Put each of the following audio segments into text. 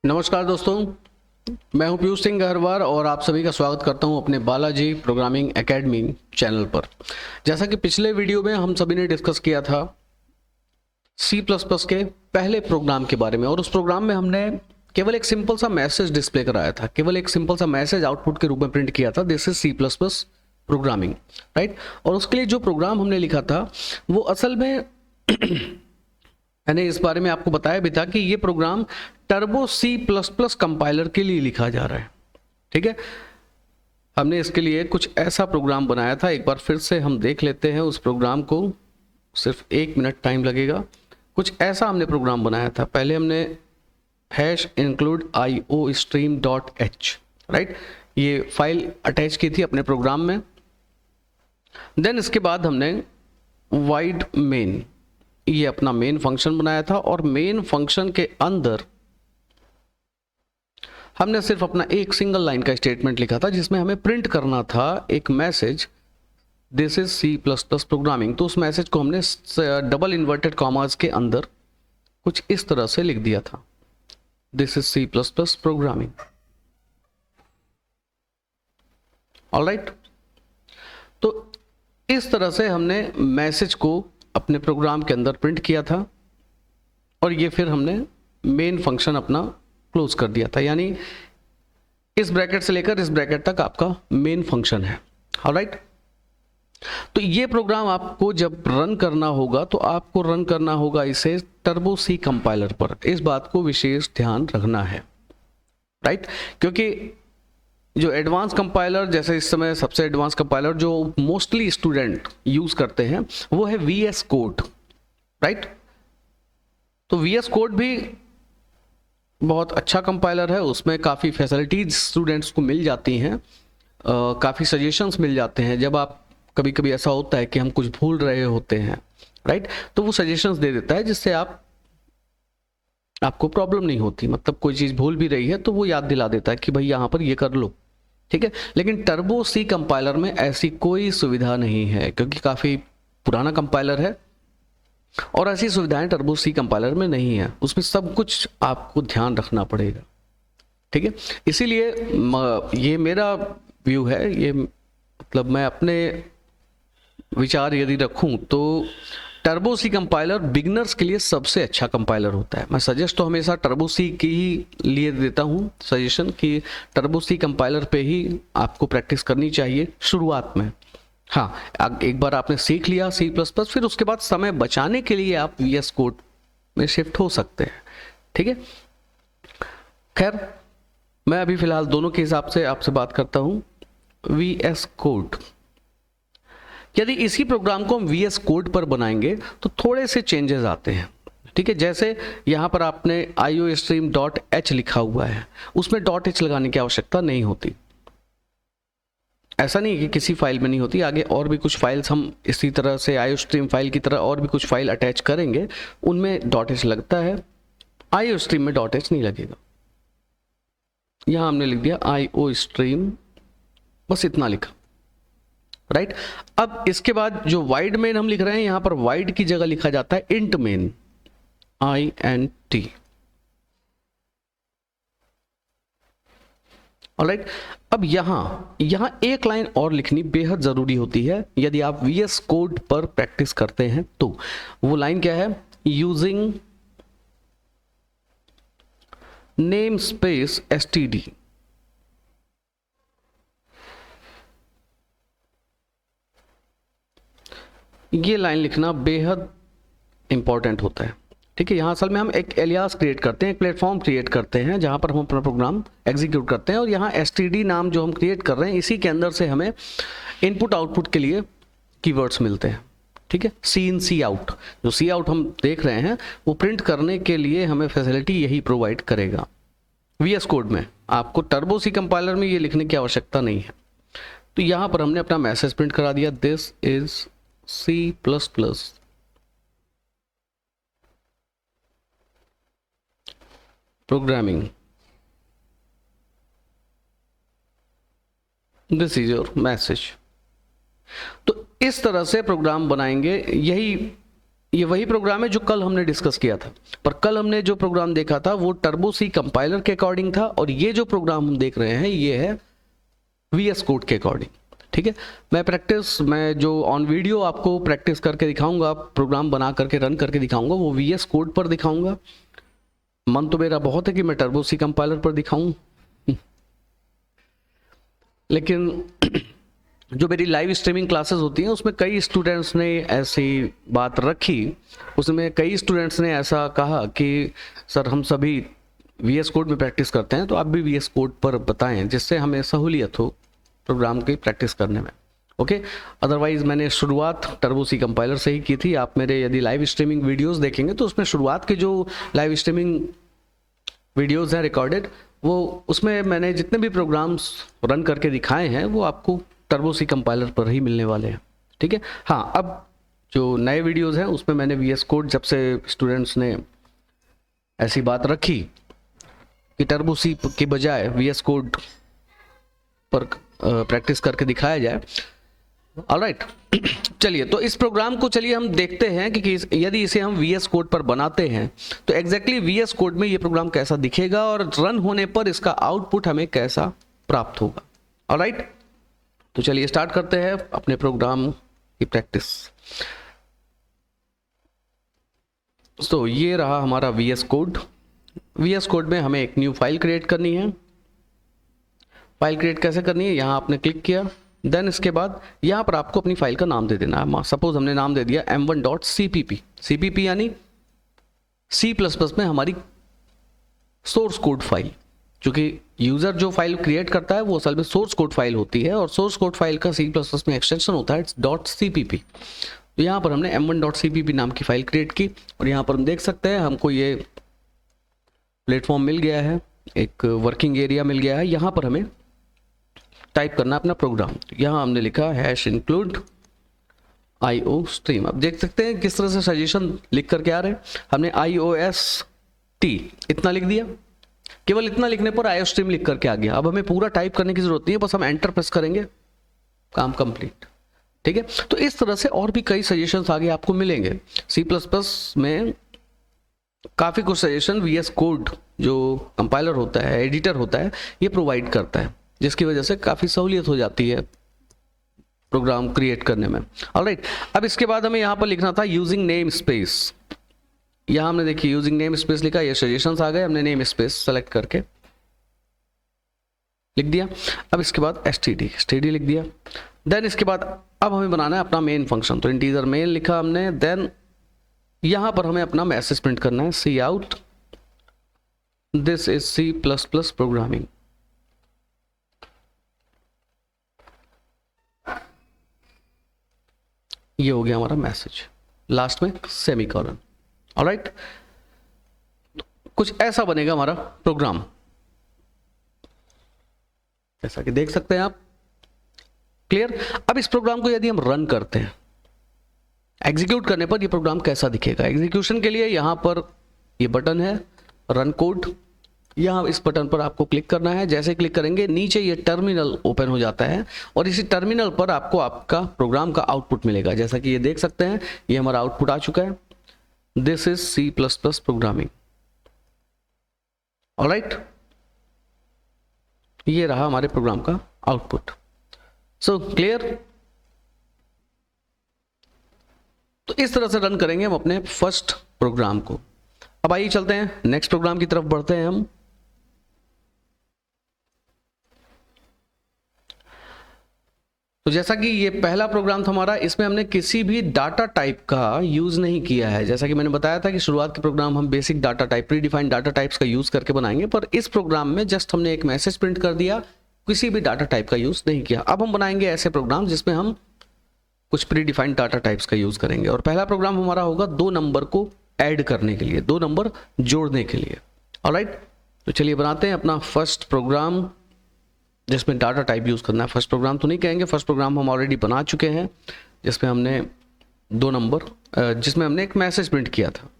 नमस्कार दोस्तों, मैं हूं पीयूष सिंह गहरवार और आप सभी का स्वागत करता हूं अपने बालाजी प्रोग्रामिंग एकेडमी चैनल पर। जैसा कि पिछले वीडियो में हम सभी ने डिस्कस किया था C++ के पहले प्रोग्राम के बारे में, और उस प्रोग्राम में हमने केवल एक सिंपल सा मैसेज डिस्प्ले कराया था, केवल एक सिंपल सा मैसेज आउटपुट के रूप में प्रिंट किया था, this is C++ programming, right. और उसके लिए जो प्रोग्राम हमने लिखा था वो असल में मैंने इस बारे में आपको बताया भी था कि ये प्रोग्राम टर्बो C++ कंपाइलर के लिए लिखा जा रहा है। ठीक है, हमने इसके लिए कुछ ऐसा प्रोग्राम बनाया था। एक बार फिर से हम देख लेते हैं उस प्रोग्राम को, सिर्फ 1 मिनट टाइम लगेगा। कुछ ऐसा हमने प्रोग्राम बनाया था। पहले हमने #include iostream.h, राइट, ये फाइल अटैच की थी अपने प्रोग्राम में। देन इसके बाद हमने void main, ये अपना मेन फंक्शन बनाया था, और मेन फंक्शन के अंदर हमने सिर्फ अपना एक सिंगल लाइन का स्टेटमेंट लिखा था जिसमें हमें प्रिंट करना था एक message, this is C++ programming. तो उस मैसेज को हमने डबल इन्वर्टेड कॉमास के अंदर कुछ इस तरह से लिख दिया था, this is C++ programming. Alright, तो इस तरह से हमने मैसेज को अपने प्रोग्राम के अंदर प्रिंट किया था, और ये फिर हमने मेन फंक्शन अपना क्लोज कर दिया था। यानी इस ब्रैकेट से लेकर इस ब्रैकेट तक आपका मेन फंक्शन है। ऑलराइट, तो ये प्रोग्राम आपको जब रन करना होगा तो आपको रन करना होगा इसे टर्बो C कंपाइलर पर। इस बात को विशेष ध्यान रखना है, राइट, क्योंकि जो एडवांस कंपाइलर, जैसे इस समय सबसे एडवांस कंपाइलर जो मोस्टली स्टूडेंट यूज करते हैं वो है VS कोड, राइट। तो VS कोड भी बहुत अच्छा कंपाइलर है, उसमें काफ़ी फैसिलिटीज स्टूडेंट्स को मिल जाती हैं, काफ़ी सजेशंस मिल जाते हैं। जब आप कभी कभी ऐसा होता है कि हम कुछ भूल रहे होते हैं, राइट, तो वो सजेशंस दे देता है जिससे आपको प्रॉब्लम नहीं होती। मतलब कोई चीज़ भूल भी रही है तो वो याद दिला देता है कि भाई यहाँ पर ये कर लो, ठीक है। लेकिन टर्बो C कंपाइलर में ऐसी कोई सुविधा नहीं है, क्योंकि काफ़ी पुराना कंपाइलर है और ऐसी सुविधाएं टर्बो C कंपाइलर में नहीं है। उसमें सब कुछ आपको ध्यान रखना पड़ेगा, ठीक है। इसीलिए ये मेरा व्यू है, ये मतलब मैं अपने विचार यदि रखूं तो टर्बो C कंपाइलर बिगिनर्स के लिए सबसे अच्छा कंपाइलर होता है। मैं सजेस्ट तो हमेशा टर्बो C की ही लिए देता हूं सजेशन कि टर्बो C कंपाइलर पे ही आपको प्रैक्टिस करनी चाहिए शुरुआत में। हाँ, एक बार आपने सीख लिया C++, फिर उसके बाद समय बचाने के लिए आप VS कोड में शिफ्ट हो सकते हैं, ठीक है। खैर, मैं अभी फिलहाल दोनों के हिसाब से आपसे बात करता हूं। VS कोड, यदि इसी प्रोग्राम को हम VS कोड पर बनाएंगे तो थोड़े से चेंजेस आते हैं, ठीक है। जैसे यहाँ पर आपने iostream.h लिखा हुआ है, उसमें .h लगाने की आवश्यकता नहीं होती। ऐसा नहीं है कि किसी फाइल में नहीं होती, आगे और भी कुछ फाइल्स हम इसी तरह से iostream फाइल की तरह और भी कुछ फाइल अटैच करेंगे, उनमें .h लगता है। iostream में .h नहीं लगेगा। यहाँ हमने लिख दिया iostream, बस इतना लिखा, राइट। अब इसके बाद जो वाइड मेन हम लिख रहे हैं, यहां पर वाइड की जगह लिखा जाता है इंट मेन, INT। ऑलराइट, अब यहां एक लाइन और लिखनी बेहद जरूरी होती है यदि आप VS कोड पर प्रैक्टिस करते हैं तो। वो लाइन क्या है? Using name space std। ये लाइन लिखना बेहद इंपॉर्टेंट होता है, ठीक है। यहाँ असल में हम एक एलियास क्रिएट करते हैं, एक प्लेटफॉर्म क्रिएट करते हैं जहाँ पर हम अपना प्रोग्राम एग्जीक्यूट करते हैं, और यहाँ std नाम जो हम क्रिएट कर रहे हैं इसी के अंदर से हमें इनपुट आउटपुट के लिए कीवर्ड्स मिलते हैं, ठीक है। सी इन सी आउट, जो सी आउट हम देख रहे हैं वो प्रिंट करने के लिए हमें फैसिलिटी यही प्रोवाइड करेगा। VS कोड में आपको टर्बो C कंपाइलर में ये लिखने की आवश्यकता नहीं है। तो यहाँ पर हमने अपना मैसेज प्रिंट करा दिया, this is C++ programming, this is your message. तो इस तरह से प्रोग्राम बनाएंगे, यही ये वही प्रोग्राम है जो कल हमने डिस्कस किया था, पर कल हमने जो प्रोग्राम देखा था वो टर्बो सी कंपाइलर के अकॉर्डिंग था, और ये जो प्रोग्राम हम देख रहे हैं ये है VS कोड के अकॉर्डिंग। ठीक है, मैं जो ऑन वीडियो आपको प्रैक्टिस करके दिखाऊंगा, प्रोग्राम बना करके रन करके दिखाऊंगा, वो VS कोड पर दिखाऊंगा। मन तो मेरा बहुत है कि मैं टर्बो सी कंपाइलर पर दिखाऊं, लेकिन जो मेरी लाइव स्ट्रीमिंग क्लासेस होती हैं उसमें कई स्टूडेंट्स ने ऐसी बात रखी, उसमें कई स्टूडेंट्स ने ऐसा कहा कि सर हम सभी VS कोड में प्रैक्टिस करते हैं, तो आप भी VS कोड पर बताएं जिससे हमें सहूलियत हो प्रोग्राम की प्रैक्टिस करने में। ओके, अदरवाइज मैंने शुरुआत टर्बो सी कंपाइलर से ही की थी। आप मेरे यदि लाइव स्ट्रीमिंग वीडियोस देखेंगे तो उसमें शुरुआत के जो लाइव स्ट्रीमिंग वीडियोस हैं रिकॉर्डेड, वो उसमें मैंने जितने भी प्रोग्राम्स रन करके दिखाए हैं वो आपको टर्बो सी कंपाइलर पर ही मिलने वाले हैं। ठीक है, हाँ, अब जो नए वीडियोस हैं उसमें मैंने VS कोड, जब से स्टूडेंट्स ने ऐसी बात रखी कि टर्बो सी के बजाय VS कोड पर प्रैक्टिस करके दिखाया जाए, ऑलराइट। चलिए, तो इस प्रोग्राम को चलिए हम देखते हैं कि यदि इसे हम VS कोड पर बनाते हैं तो एग्जैक्टली VS कोड में ये प्रोग्राम कैसा दिखेगा और रन होने पर इसका आउटपुट हमें कैसा प्राप्त होगा। ऑलराइट, तो चलिए स्टार्ट करते हैं अपने प्रोग्राम की प्रैक्टिस। तो ये रहा हमारा VS कोड। VS कोड में हमें एक न्यू फाइल क्रिएट करनी है। फाइल क्रिएट कैसे करनी है, यहाँ आपने क्लिक किया, देन इसके बाद यहाँ पर आपको अपनी फाइल का नाम दे देना है। सपोज हमने नाम दे दिया m1.cpp। cpp यानी C++ में हमारी सोर्स कोड फाइल, क्योंकि यूजर जो फाइल क्रिएट करता है वो असल में सोर्स कोड फाइल होती है, और सोर्स कोड फाइल का C++ में एक्सटेंशन होता है .cpp। तो यहाँ पर हमने m1.cpp नाम की फाइल क्रिएट की, और यहाँ पर हम देख सकते हैं हमको ये प्लेटफॉर्म मिल गया है, एक वर्किंग एरिया मिल गया है। यहाँ पर हमें टाइप करना अपना प्रोग्राम। यहाँ हमने लिखा #include IO stream। अब देख सकते हैं किस तरह से सजेशन लिख करके आ रहे हैं। हमने IOST इतना लिख दिया, केवल इतना लिखने पर IO stream लिख करके आ गया। अब हमें पूरा टाइप करने की जरूरत नहीं है, बस हम एंटर प्रेस करेंगे, काम कंप्लीट। ठीक है, तो इस तरह से और भी कई सजेशंस आगे आपको मिलेंगे। C++ में काफ़ी कुछ सजेशन VS कोड जो कंपाइलर होता है, एडिटर होता है, ये प्रोवाइड करता है, जिसकी वजह से काफ़ी सहूलियत हो जाती है प्रोग्राम क्रिएट करने में। ऑलराइट, अब इसके बाद हमें यहाँ पर लिखना था यूजिंग नेम स्पेस। यहाँ हमने देखिए यूजिंग नेम स्पेस लिखा, ये सजेशंस आ गए, हमने नेम स्पेस सेलेक्ट करके लिख दिया। अब इसके बाद std लिख दिया। देन इसके बाद अब हमें बनाना है अपना मेन फंक्शन, तो इंटीजर मेन लिखा हमने। देन यहाँ पर हमें अपना मैसेज प्रिंट करना है, C out this is C++ programming. ये हो गया हमारा मैसेज, लास्ट में सेमीकोलन। ऑलराइट, कुछ ऐसा बनेगा हमारा प्रोग्राम, जैसा कि देख सकते हैं आप। क्लियर। अब इस प्रोग्राम को यदि हम रन करते हैं, एग्जीक्यूट करने पर ये प्रोग्राम कैसा दिखेगा। एग्जीक्यूशन के लिए यहाँ पर ये बटन है रन कोड, यहाँ इस बटन पर आपको क्लिक करना है। जैसे क्लिक करेंगे नीचे ये टर्मिनल ओपन हो जाता है, और इसी टर्मिनल पर आपको आपका प्रोग्राम का आउटपुट मिलेगा। जैसा कि ये देख सकते हैं, ये हमारा आउटपुट आ चुका है, this is C++ programming. Alright, ये रहा हमारे प्रोग्राम का आउटपुट। So clear. तो इस तरह से रन करेंगे हम अपने फर्स्ट प्रोग्राम को। अब आइए चलते हैं नेक्स्ट प्रोग्राम की तरफ बढ़ते हैं हम। तो जैसा कि ये पहला प्रोग्राम था हमारा, इसमें हमने किसी भी डाटा टाइप का यूज नहीं किया है। जैसा कि मैंने बताया था कि शुरुआत के प्रोग्राम हम basic data type, pre defined data types का यूज करके बनाएंगे, पर इस प्रोग्राम में जस्ट हमने एक मैसेज प्रिंट कर दिया, किसी भी डाटा टाइप का यूज नहीं किया। अब हम बनाएंगे ऐसे प्रोग्राम जिसमें हम कुछ प्री डिफाइंड डाटा टाइप्स का यूज करेंगे। और पहला प्रोग्राम हमारा होगा 2 नंबर को ऐड करने के लिए, 2 नंबर जोड़ने के लिए। ऑलराइट, तो चलिए बनाते हैं अपना फर्स्ट प्रोग्राम जिसमें डाटा टाइप यूज करना है। फर्स्ट प्रोग्राम तो नहीं कहेंगे, फर्स्ट प्रोग्राम हम ऑलरेडी बना चुके हैं, जिसमें हमने 2 नंबर, जिसमें हमने एक मैसेज प्रिंट किया था।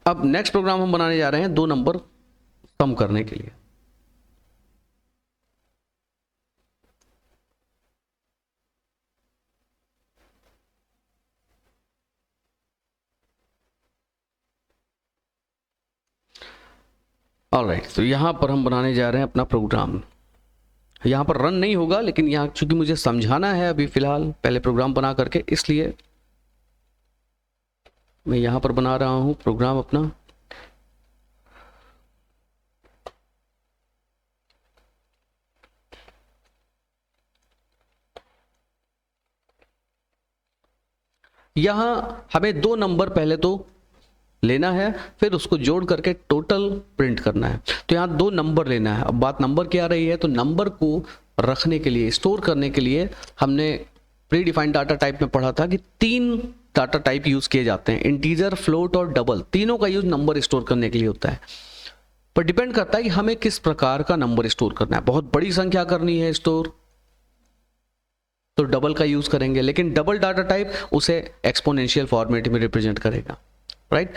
अब नेक्स्ट प्रोग्राम हम बनाने जा रहे हैं 2 नंबर सम करने के लिए। ऑलराइट, तो यहाँ पर हम बनाने जा रहे हैं अपना प्रोग्राम। यहाँ पर रन नहीं होगा, लेकिन यहाँ चूंकि मुझे समझाना है अभी फ़िलहाल पहले प्रोग्राम बना करके, इसलिए मैं यहाँ पर बना रहा हूँ प्रोग्राम अपना। यहाँ हमें 2 नंबर पहले तो लेना है, फिर उसको जोड़ करके टोटल प्रिंट करना है। तो यहाँ 2 नंबर लेना है। अब बात नंबर की आ रही है, तो नंबर को रखने के लिए, स्टोर करने के लिए हमने प्री डिफाइंड डाटा टाइप में पढ़ा था कि 3 डाटा टाइप यूज किए जाते हैं, इंटीजर, फ्लोट और डबल। तीनों का यूज नंबर स्टोर करने के लिए होता है, पर डिपेंड करता है कि हमें किस प्रकार का नंबर स्टोर करना है। बहुत बड़ी संख्या करनी है स्टोर तो डबल का यूज करेंगे, लेकिन डबल डाटा टाइप उसे एक्सपोनेंशियल फॉर्मेट में रिप्रेजेंट करेगा, राइट।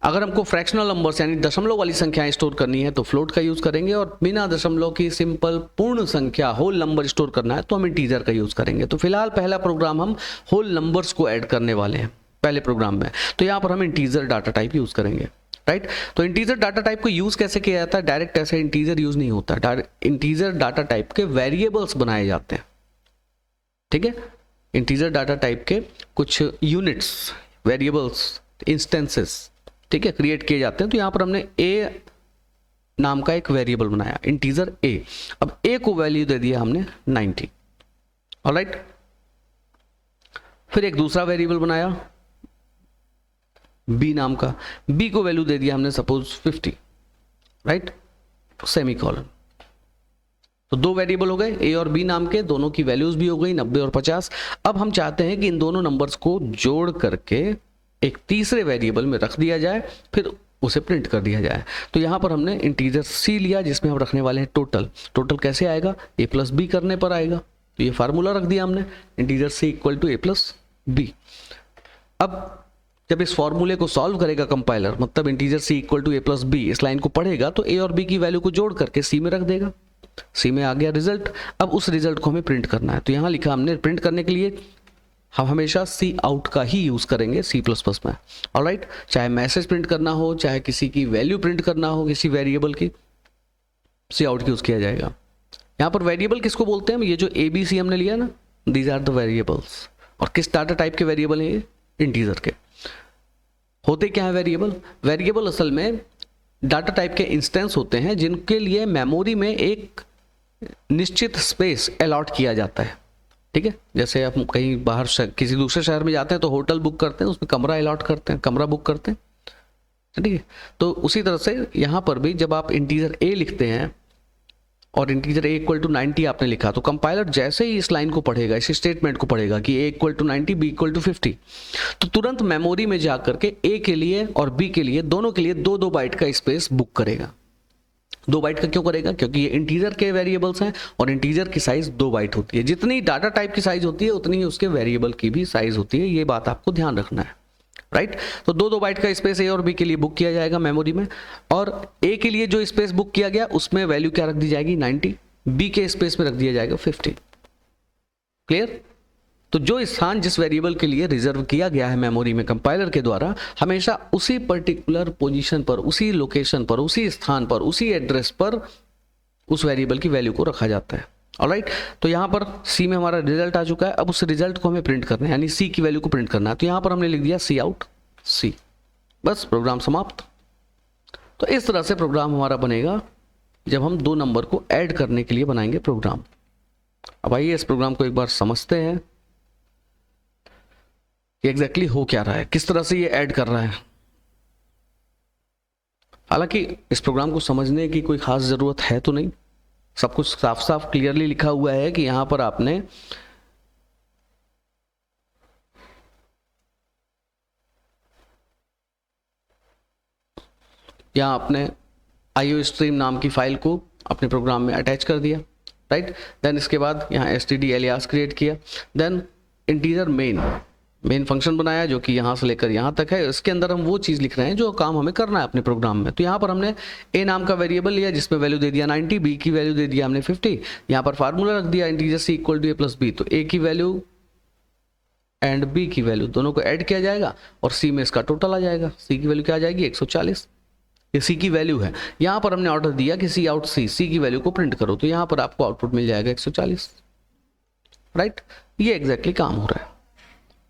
अगर हमको फ्रैक्शनल नंबर्स यानी दशमलव वाली संख्याएं स्टोर करनी है तो फ्लोट का यूज करेंगे, और बिना दशमलव की सिंपल पूर्ण संख्या होल नंबर स्टोर करना है तो हम इंटीजर का यूज करेंगे। तो फिलहाल पहला प्रोग्राम हम होल नंबर्स को ऐड करने वाले हैं पहले प्रोग्राम में, तो यहाँ पर हम इंटीजर डाटा टाइप यूज करेंगे, राइट। तो इंटीजर डाटा टाइप को यूज कैसे किया जाता है? डायरेक्ट ऐसे इंटीजर यूज नहीं होता, इंटीजर डाटा टाइप के वेरिएबल्स बनाए जाते हैं, ठीक है। इंटीजर डाटा टाइप के कुछ यूनिट्स, वेरिएबल्स, इंस्टेंसेस, ठीक है, क्रिएट किए जाते हैं। तो यहां पर हमने ए नाम का एक वेरिएबल बनाया, इंटीजर ए। अब ए को वैल्यू दे दिया हमने 90, ऑलराइट। फिर एक दूसरा वेरिएबल बनाया बी नाम का, बी को वैल्यू दे दिया हमने सपोज 50, राइट, सेमीकोलन। तो 2 वेरिएबल हो गए ए और बी नाम के, दोनों की वैल्यूज भी हो गई 90 और 50। अब हम चाहते हैं कि इन दोनों नंबर्स को जोड़ करके एक तीसरे वेरिएबल में रख दिया जाए, फिर उसे प्रिंट कर दिया जाए। तो यहाँ पर हमने इंटीजर सी लिया जिसमें हम रखने वाले हैं टोटल। टोटल कैसे आएगा? ए प्लस बी करने पर आएगा। तो ये फार्मूला रख दिया हमने, integer C equal to A plus B. अब जब इस फॉर्मूले को सॉल्व करेगा कंपाइलर, मतलब integer C equal to A plus B, इस लाइन को पढ़ेगा तो ए और बी की वैल्यू को जोड़ करके सी में रख देगा। सी में आ गया रिजल्ट। अब उस रिजल्ट को हमें प्रिंट करना है, तो यहाँ लिखा हमने प्रिंट करने के लिए हम हमेशा सी आउट का ही यूज करेंगे सी प्लस प्लस में, ऑलराइट। चाहे मैसेज प्रिंट करना हो, चाहे किसी की वैल्यू प्रिंट करना हो किसी वेरिएबल की, सी आउट यूज किया जाएगा। यहाँ पर वेरिएबल किसको बोलते हैं? ये जो ए बी सी हमने लिया ना, दीज आर द वेरिएबल्स। और किस डाटा टाइप के वेरिएबल हैं ये? इंटीजर के। होते क्या है वेरिएबल? वेरिएबल असल में डाटा टाइप के इंस्टेंस होते हैं जिनके लिए मेमोरी में एक निश्चित स्पेस अलॉट किया जाता है, ठीक है। जैसे आप कहीं बाहर किसी दूसरे शहर में जाते हैं तो होटल बुक करते हैं, उसमें कमरा अलॉट करते हैं, कमरा बुक करते हैं, ठीक है। तो उसी तरह से यहाँ पर भी जब आप इंटीजर ए लिखते हैं और इंटीजर ए इक्वल टू 90 आपने लिखा, तो कंपाइलर जैसे ही इस लाइन को पढ़ेगा, इस स्टेटमेंट को पढ़ेगा कि A equal to 90, B equal to 50, तो तुरंत मेमोरी में जा करके ए के लिए और बी के लिए, दोनों के लिए 2-2 बाइट का स्पेस बुक करेगा। 2 बाइट का क्यों करेगा? क्योंकि ये इंटीजर के वेरिएबल्स हैं और इंटीजर की साइज 2 बाइट होती है। जितनी डाटा टाइप की साइज होती है उतनी ही उसके वेरिएबल की भी साइज होती है, ये बात आपको ध्यान रखना है, राइट। तो 2-2 बाइट का स्पेस ए और बी के लिए बुक किया जाएगा मेमोरी में, और ए के लिए जो स्पेस बुक किया गया उसमें वैल्यू क्या रख दी जाएगी? 90। बी के स्पेस में रख दिया जाएगा 50। क्लियर? तो जो स्थान जिस वेरिएबल के लिए रिजर्व किया गया है मेमोरी में कंपाइलर के द्वारा, हमेशा उसी पर्टिकुलर पोजीशन पर, उसी लोकेशन पर, उसी स्थान पर, उसी एड्रेस पर उस वेरिएबल की वैल्यू को रखा जाता है, ऑलराइट। तो यहाँ पर सी में हमारा रिजल्ट आ चुका है। अब उस रिजल्ट को हमें प्रिंट करना है, यानी सी की वैल्यू को प्रिंट करना है। तो यहाँ पर हमने लिख दिया सी आउट सी, बस प्रोग्राम समाप्त। तो इस तरह से प्रोग्राम हमारा बनेगा जब हम 2 नंबर को ऐड करने के लिए बनाएंगे प्रोग्राम। अब आइए इस प्रोग्राम को एक बार समझते हैं कि एग्जैक्टली हो क्या रहा है, किस तरह से ये ऐड कर रहा है। हालांकि इस प्रोग्राम को समझने की कोई खास ज़रूरत है तो नहीं, सब कुछ साफ साफ क्लियरली लिखा हुआ है कि यहां पर आपने IO स्ट्रीम नाम की फाइल को अपने प्रोग्राम में अटैच कर दिया, राइट। देन इसके बाद यहाँ std एलियास क्रिएट किया, देन इंटीजर मेन फंक्शन बनाया जो कि यहाँ से लेकर यहाँ तक है। इसके अंदर हम वो चीज़ लिख रहे हैं जो काम हमें करना है अपने प्रोग्राम में। तो यहाँ पर हमने ए नाम का वेरिएबल लिया जिसमें वैल्यू दे दिया 90, बी की वैल्यू दे दिया हमने 50। यहाँ पर फार्मूला रख दिया integer C equal to A plus B, तो ए की वैल्यू एंड बी की वैल्यू दोनों को ऐड किया जाएगा और सी में इसका टोटल आ जाएगा। सी की वैल्यू क्या आ जाएगी? 140, ये सी की वैल्यू है। यहाँ पर हमने ऑर्डर दिया कि सी आउट सी की वैल्यू को प्रिंट करो, तो यहाँ पर आपको आउटपुट मिल जाएगा 140, राइट। ये एग्जैक्टली काम हो रहा है।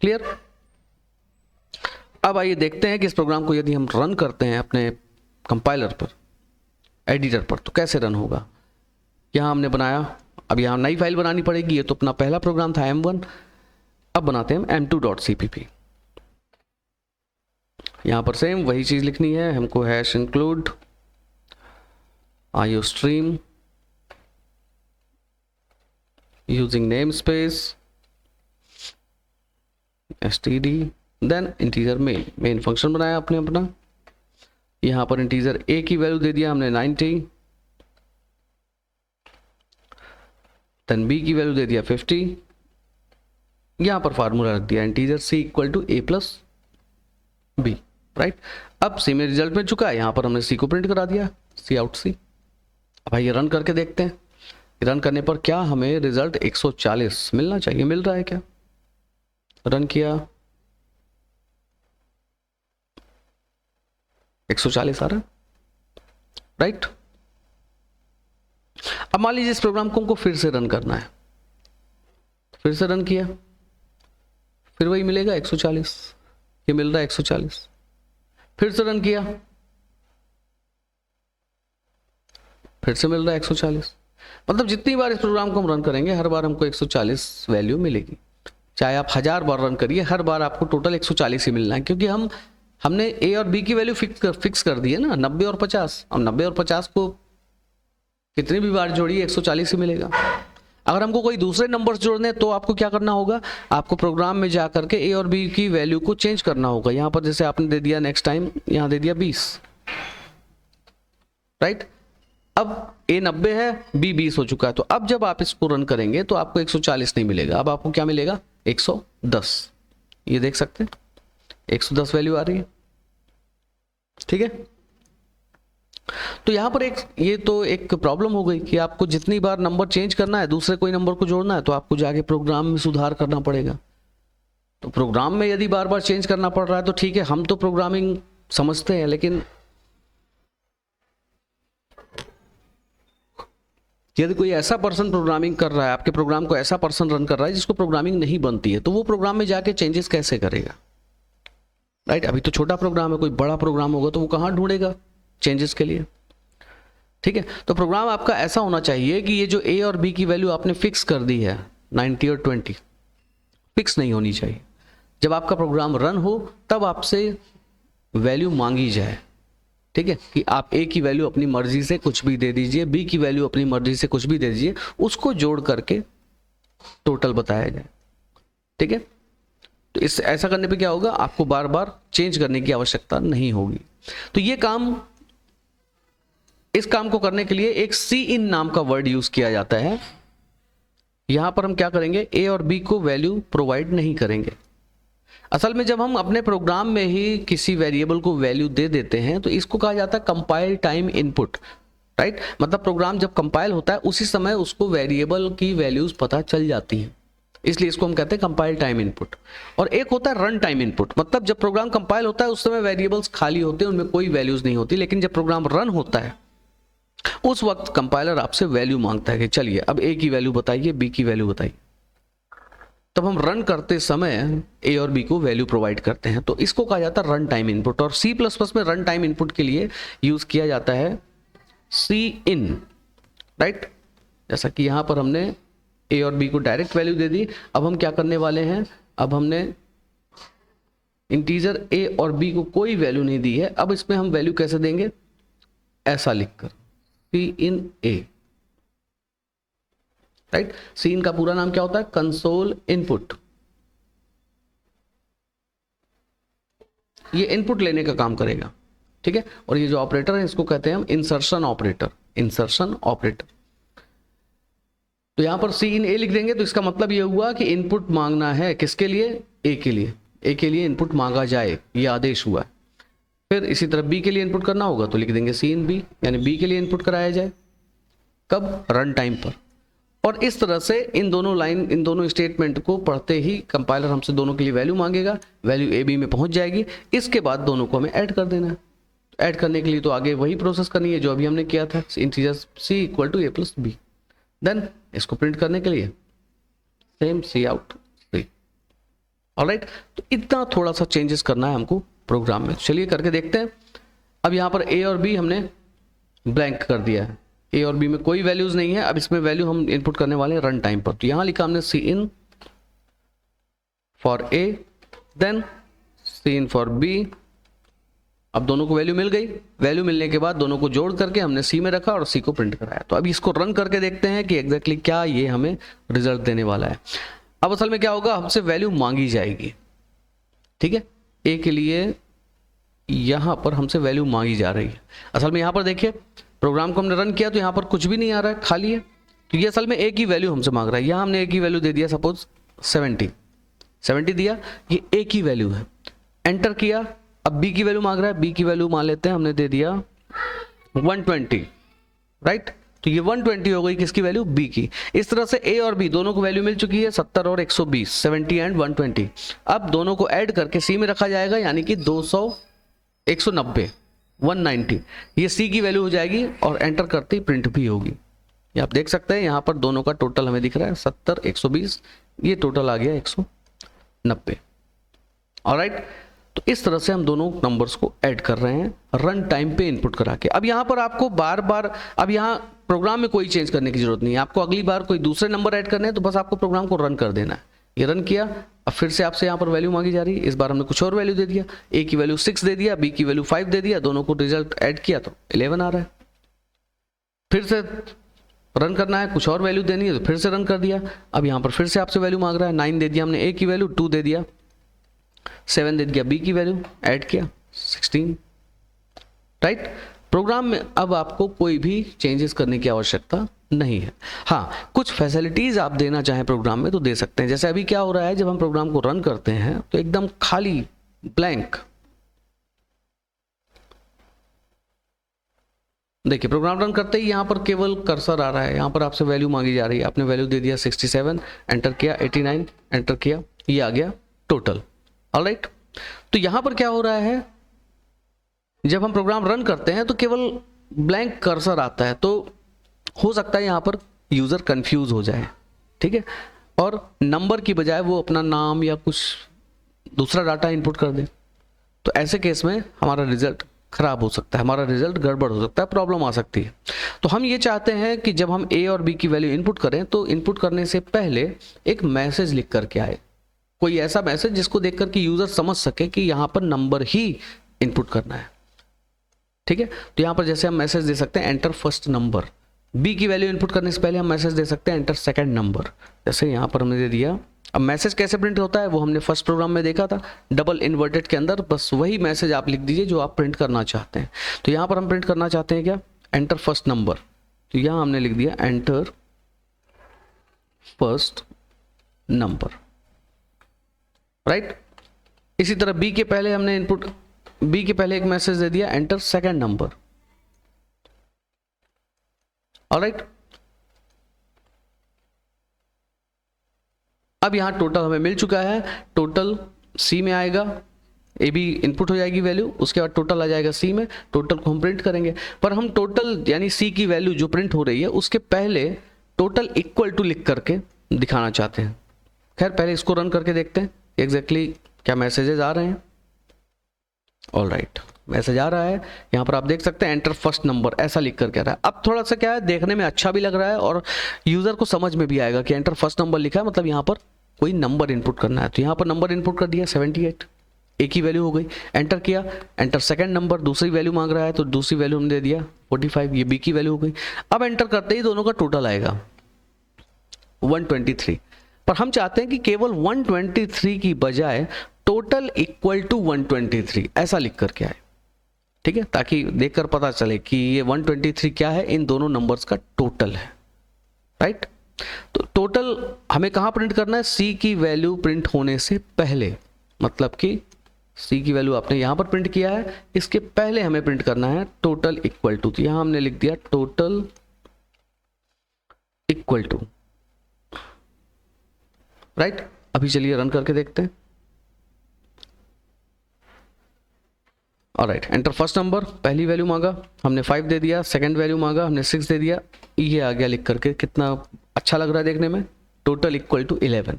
क्लियर। अब आइए देखते हैं कि इस प्रोग्राम को यदि हम रन करते हैं अपने कंपाइलर पर, एडिटर पर, तो कैसे रन होगा। यहाँ हमने बनाया, अब यहाँ नई फाइल बनानी पड़ेगी। ये तो अपना पहला प्रोग्राम था M1, अब बनाते हैं m2.cpp। यहाँ पर सेम वही चीज़ लिखनी है हमको, hash include IO stream using namespace std then integer main function बनाया आपने अपना। यहाँ पर इंटीजर a की वैल्यू दे दिया हमने 90, देन b की वैल्यू दे दिया 50। यहाँ पर फार्मूला रख दिया integer c equal to a plus b, right. अब सी में रिजल्ट मिल चुका है, यहाँ पर हमने सी को प्रिंट करा दिया, सी आउट सी। अब भाई ये रन करके देखते हैं, रन करने पर क्या हमें रिजल्ट 140 मिलना चाहिए, मिल रहा है क्या। रन किया, 140 आ रहा है, राइट। अब मान लीजिए इस प्रोग्राम को हमको फिर से रन करना है, फिर से रन किया, फिर वही मिलेगा 140, ये मिल रहा है 140। फिर से रन किया, फिर से मिल रहा है 140। मतलब जितनी बार इस प्रोग्राम को हम रन करेंगे हर बार हमको 140 वैल्यू मिलेगी। चाहे आप 1000 बार रन करिए, हर बार आपको टोटल 140 ही मिलना है, क्योंकि हमने ए और बी की वैल्यू फिक्स कर दी है ना, 90 और 50। अब 90 और 50 को कितनी भी बार जोड़िए 140 ही मिलेगा। अगर हमको कोई दूसरे नंबर्स जोड़ने तो आपको क्या करना होगा, आपको प्रोग्राम में जा करके ए और बी की वैल्यू को चेंज करना होगा। यहाँ पर जैसे आपने दे दिया नेक्स्ट टाइम, यहाँ दे दिया 20, राइट। अब ए 90 है, बी 20 हो चुका है, तो अब जब आप इसको रन करेंगे तो आपको 140 नहीं मिलेगा, अब आपको क्या मिलेगा 110। ये देख सकते हैं 110 वैल्यू आ रही है, ठीक है। तो यहां पर ये तो एक प्रॉब्लम हो गई कि आपको जितनी बार नंबर चेंज करना है, दूसरे कोई नंबर को जोड़ना है, तो आपको जाके प्रोग्राम में सुधार करना पड़ेगा। तो प्रोग्राम में यदि बार बार चेंज करना पड़ रहा है तो ठीक है, हम तो प्रोग्रामिंग समझते हैं, लेकिन यदि कोई ऐसा पर्सन प्रोग्रामिंग कर रहा है, आपके प्रोग्राम को ऐसा पर्सन रन कर रहा है जिसको प्रोग्रामिंग नहीं बनती है, तो वो प्रोग्राम में जाके चेंजेस कैसे करेगा, राइट। अभी तो छोटा प्रोग्राम है, कोई बड़ा प्रोग्राम होगा तो वो कहाँ ढूंढेगा चेंजेस के लिए, ठीक है। तो प्रोग्राम आपका ऐसा होना चाहिए कि ये जो ए और बी की वैल्यू आपने फिक्स कर दी है 90 और 20, फिक्स नहीं होनी चाहिए। जब आपका प्रोग्राम रन हो तब आपसे वैल्यू मांगी जाए, ठीक है, कि आप ए की वैल्यू अपनी मर्जी से कुछ भी दे दीजिए, बी की वैल्यू अपनी मर्जी से कुछ भी दे दीजिए, उसको जोड़ करके टोटल बताया जाए, ठीक है। तो ऐसा करने पे क्या होगा, आपको बार बार चेंज करने की आवश्यकता नहीं होगी। तो इस काम को करने के लिए एक सी इन नाम का वर्ड यूज किया जाता है। यहां पर हम क्या करेंगे, ए और बी को वैल्यू प्रोवाइड नहीं करेंगे। असल में जब हम अपने प्रोग्राम में ही किसी वेरिएबल को वैल्यू दे देते हैं तो इसको कहा जाता है कंपाइल टाइम इनपुट, राइट। मतलब प्रोग्राम जब कंपाइल होता है उसी समय उसको वेरिएबल की वैल्यूज पता चल जाती हैं, इसलिए इसको हम कहते हैं कंपाइल टाइम इनपुट। और एक होता है रन टाइम इनपुट, मतलब जब प्रोग्राम कंपाइल होता है उस समय वेरिएबल्स खाली होते हैं, उनमें कोई वैल्यूज नहीं होती, लेकिन जब प्रोग्राम रन होता है उस वक्त कंपाइलर आपसे वैल्यू मांगता है कि चलिए अब ए की वैल्यू बताइए, बी की वैल्यू बताइए। तब हम रन करते समय ए और बी को वैल्यू प्रोवाइड करते हैं, तो इसको कहा जाता है रन टाइम इनपुट। और सी प्लस प्लस में रन टाइम इनपुट के लिए यूज किया जाता है सी इन, राइट। जैसा कि यहां पर हमने ए और बी को डायरेक्ट वैल्यू दे दी। अब हम क्या करने वाले हैं, अब हमने इंटीजर ए और बी को कोई वैल्यू नहीं दी है, अब इसमें हम वैल्यू कैसे देंगे, ऐसा लिखकर सी इन ए, राइट। सी इन का पूरा नाम क्या होता है, कंसोल इनपुट। ये इनपुट लेने का काम करेगा, ठीक है। और ये जो ऑपरेटर है इसको कहते हैं हम इंसर्शन ऑपरेटर, इंसर्शन ऑपरेटर। तो यहां पर सी इन ए लिख देंगे तो इसका मतलब ये हुआ कि इनपुट मांगना है किसके लिए, ए के लिए, ए के लिए इनपुट मांगा जाए, ये आदेश हुआ। फिर इसी तरह बी के लिए इनपुट करना होगा तो लिख देंगे सी इन बी, यानी बी के लिए इनपुट कराया जाए, कब, रन टाइम पर। और इस तरह से इन दोनों स्टेटमेंट को पढ़ते ही कंपाइलर हमसे दोनों के लिए वैल्यू मांगेगा, वैल्यू ए बी में पहुंच जाएगी, इसके बाद दोनों को हमें ऐड कर देना है। ऐड करने के लिए तो आगे वही प्रोसेस करनी है जो अभी हमने किया था, integer C equal to A plus b. Then इसको प्रिंट करने के लिए same c out c. Alright, तो इतना थोड़ा सा चेंजेस करना है हमको प्रोग्राम में। चलिए करके देखते हैं। अब यहाँ पर ए और बी हमने ब्लैंक कर दिया है, ए और बी में कोई वैल्यूज नहीं है। अब इसमें वैल्यू हम इनपुट करने वाले हैं रन टाइम पर। तो यहाँ लिखा हमने C in for A, then C in for B. अब दोनों को वैल्यू मिल गई। वैल्यू मिलने के बाद दोनों को जोड़ करके हमने सी में रखा और सी को प्रिंट कराया। तो अभी इसको रन करके देखते हैं कि एग्जैक्टली क्या ये हमें रिजल्ट देने वाला है। अब असल में क्या होगा, हमसे वैल्यू मांगी जाएगी, ठीक है। ए के लिए यहां पर हमसे वैल्यू मांगी जा रही है। असल में यहां पर देखिए प्रोग्राम को हमने रन किया तो यहां पर कुछ भी नहीं आ रहा है, खाली है। तो ये असल में ए की वैल्यू हमसे मांग रहा है। यहां हमने ए की वैल्यू दे दिया सपोज 70 दिया, ये ए की वैल्यू है। एंटर किया, अब बी की वैल्यू मांग रहा है। बी की वैल्यू मान लेते हैं, हमने दे दिया 120, राइट। तो ये 120 हो गई किसकी वैल्यू, बी की। इस तरह से ए और बी दोनों को वैल्यू मिल चुकी है 70 और 120, 70 एंड 120। अब दोनों को ऐड करके सी में रखा जाएगा, यानी कि 200 190 190, ये सी की वैल्यू हो जाएगी और एंटर करते ही प्रिंट भी होगी। ये आप देख सकते हैं यहाँ पर दोनों का टोटल हमें दिख रहा है 70 120, ये टोटल आ गया 190। ऑलराइट, तो इस तरह से हम दोनों नंबर्स को ऐड कर रहे हैं रन टाइम पे इनपुट करा के। अब यहाँ पर आपको बार बार, अब यहाँ प्रोग्राम में कोई चेंज करने की जरूरत नहीं है। आपको अगली बार कोई दूसरे नंबर ऐड करने हैं तो बस आपको प्रोग्राम को रन कर देना है। ये रन किया, अब फिर से आपसे यहाँ पर वैल्यू मांगी जा रही है। इस बार हमने कुछ और वैल्यू दे दिया, ए की वैल्यू 6 दे दिया, बी की वैल्यू 5 दे दिया, दोनों को रिजल्ट ऐड किया तो 11 आ रहा है। फिर से रन करना है, कुछ और वैल्यू देनी है तो फिर से रन कर दिया। अब यहाँ पर फिर से आपसे वैल्यू मांग रहा है, 9 दे दिया हमने ए की वैल्यू, 2 दे दिया, 7 दे दिया बी की वैल्यू, ऐड किया 16, राइट। प्रोग्राम में अब आपको कोई भी चेंजेस करने की आवश्यकता नहीं है। हाँ, कुछ फैसिलिटीज आप देना चाहें प्रोग्राम में तो दे सकते हैं। जैसे अभी क्या हो रहा है, जब हम प्रोग्राम को रन करते हैं तो एकदम खाली ब्लैंक, देखिए प्रोग्राम रन करते ही यहाँ पर केवल कर्सर आ रहा है, यहाँ पर आपसे वैल्यू मांगी जा रही है। आपने वैल्यू दे दिया 67, एंटर किया 89, एंटर किया, ये आ गया टोटल। ऑलराइट, तो यहाँ पर क्या हो रहा है, जब हम प्रोग्राम रन करते हैं तो केवल ब्लैंक कर्सर आता है। तो हो सकता है यहाँ पर यूजर कंफ्यूज हो जाए, ठीक है, और नंबर की बजाय वो अपना नाम या कुछ दूसरा डाटा इनपुट कर दे। तो ऐसे केस में हमारा रिजल्ट खराब हो सकता है, हमारा रिजल्ट गड़बड़ हो सकता है, प्रॉब्लम आ सकती है। तो हम ये चाहते हैं कि जब हम ए और बी की वैल्यू इनपुट करें तो इनपुट करने से पहले एक मैसेज लिख करके आए, कोई ऐसा मैसेज जिसको देखकर कि यूजर समझ सके कि यहाँ पर नंबर ही इनपुट करना है, ठीक है। तो यहाँ पर जैसे हम मैसेज दे सकते हैं एंटर फर्स्ट नंबर। बी की वैल्यू इनपुट करने से पहले हम मैसेज दे सकते हैं एंटर सेकंड नंबर। जैसे यहाँ पर हमने दे दिया। अब मैसेज कैसे प्रिंट होता है वो हमने फर्स्ट प्रोग्राम में देखा था, डबल इन्वर्टेड के अंदर। बस वही मैसेज आप लिख दीजिए जो आप प्रिंट करना चाहते हैं। तो यहाँ पर हम प्रिंट करना चाहते हैं क्या, एंटर फर्स्ट नंबर। तो यहाँ हमने लिख दिया एंटर फर्स्ट नंबर, राइट। इसी तरह बी के पहले हमने इनपुट, बी के पहले एक मैसेज दे दिया एंटर सेकंड नंबर। ऑलराइट, अब यहां टोटल हमें मिल चुका है। टोटल सी में आएगा, ए बी इनपुट हो जाएगी वैल्यू, उसके बाद टोटल आ जाएगा सी में। टोटल को हम प्रिंट करेंगे, पर हम टोटल यानी सी की वैल्यू जो प्रिंट हो रही है उसके पहले टोटल इक्वल टू लिख करके दिखाना चाहते हैं। खैर पहले इसको रन करके देखते हैं एग्जैक्टली क्या मैसेजेस आ रहे हैं। ऑलराइट, मैसेज आ रहा है, यहाँ पर आप देख सकते हैं एंटर फर्स्ट नंबर ऐसा लिख करके आ रहा है। अब थोड़ा सा क्या है, देखने में अच्छा भी लग रहा है और यूजर को समझ में भी आएगा कि एंटर फर्स्ट नंबर लिखा है, मतलब यहाँ पर कोई नंबर इनपुट करना है। तो यहाँ पर नंबर इनपुट कर दिया 78, ए की वैल्यू हो गई। एंटर किया, एंटर सेकंड नंबर, दूसरी वैल्यू मांग रहा है तो दूसरी वैल्यू हमने दे दिया 45, ये बी की वैल्यू हो गई। अब एंटर करते ही दोनों का टोटल आएगा 123, पर हम चाहते हैं कि केवल 123 की बजाय टोटल इक्वल टू 123 ऐसा लिख करके आए, ठीक है, ताकि देखकर पता चले कि ये 123 क्या है, इन दोनों नंबर्स का टोटल है, राइट। तो टोटल हमें कहां प्रिंट करना है, सी की वैल्यू प्रिंट होने से पहले, मतलब कि सी की वैल्यू आपने यहां पर प्रिंट किया है, इसके पहले हमें प्रिंट करना है टोटल इक्वल टू। तो यहां हमने लिख दिया टोटल इक्वल टू, राइट। अभी चलिए रन करके देखते हैं। ऑलराइट, एंटर फर्स्ट नंबर, पहली वैल्यू मांगा हमने 5 दे दिया, सेकंड वैल्यू मांगा हमने 6 दे दिया, ये आ गया लिख करके, कितना अच्छा लग रहा है देखने में, टोटल इक्वल टू 11,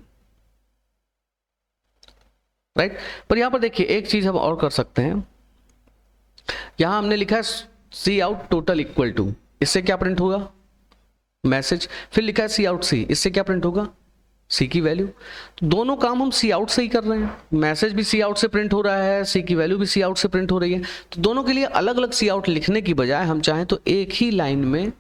राइट। पर यहां पर देखिए एक चीज हम और कर सकते हैं, यहां हमने लिखा है C out total equal to, इससे क्या प्रिंट होगा, मैसेज, फिर लिखा है सी आउट सी, इससे क्या प्रिंट होगा, सी की वैल्यू। तो दोनों काम हम सी आउट से ही कर रहे हैं, मैसेज भी सी आउट से प्रिंट हो रहा है, सी की वैल्यू भी सी आउट से प्रिंट हो रही है। तो दोनों के लिए अलग अलग सी आउट लिखने की बजाय हम चाहें तो एक ही लाइन में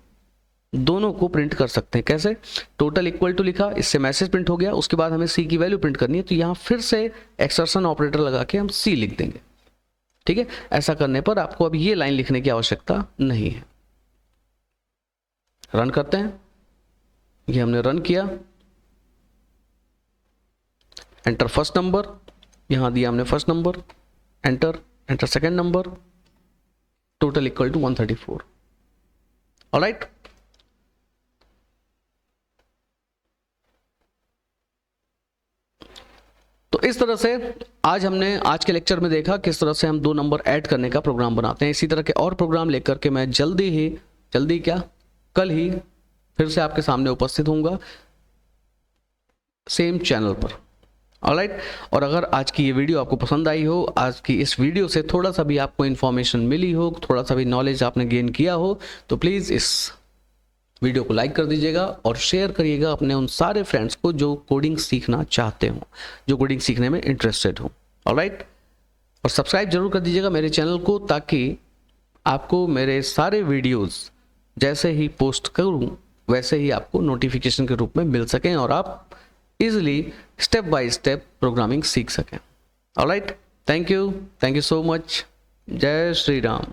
दोनों को प्रिंट कर सकते हैं। कैसे, टोटल इक्वल टू लिखा, इससे मैसेज प्रिंट हो गया, उसके बाद हमें सी की वैल्यू प्रिंट करनी है, तो यहाँ फिर से एक्सर्शन ऑपरेटर लगा के हम सी लिख देंगे, ठीक है। ऐसा करने पर आपको अब ये लाइन लिखने की आवश्यकता नहीं है। रन करते हैं, ये हमने रन किया, एंटर फर्स्ट नंबर, यहां दिया हमने first number, enter, enter second number, total equal to 134, alright. तो इस तरह से आज के लेक्चर में देखा किस तरह से हम 2 नंबर ऐड करने का प्रोग्राम बनाते हैं। इसी तरह के और प्रोग्राम लेकर के मैं जल्दी क्या, कल ही फिर से आपके सामने उपस्थित होऊंगा सेम चैनल पर, ऑलराइट। और अगर आज की ये वीडियो आपको पसंद आई हो, आज की इस वीडियो से थोड़ा सा भी आपको इन्फॉर्मेशन मिली हो, थोड़ा सा भी नॉलेज आपने गेन किया हो, तो प्लीज़ इस वीडियो को लाइक कर दीजिएगा और शेयर करिएगा अपने उन सारे फ्रेंड्स को जो कोडिंग सीखना चाहते हो, जो कोडिंग सीखने में इंटरेस्टेड हो, ऑलराइट। और सब्सक्राइब जरूर कर दीजिएगा मेरे चैनल को, ताकि आपको मेरे सारे वीडियोस जैसे ही पोस्ट करूं वैसे ही आपको नोटिफिकेशन के रूप में मिल सकें और आप easily step by step programming सीख सकें, alright. Thank you so much, जय श्री राम।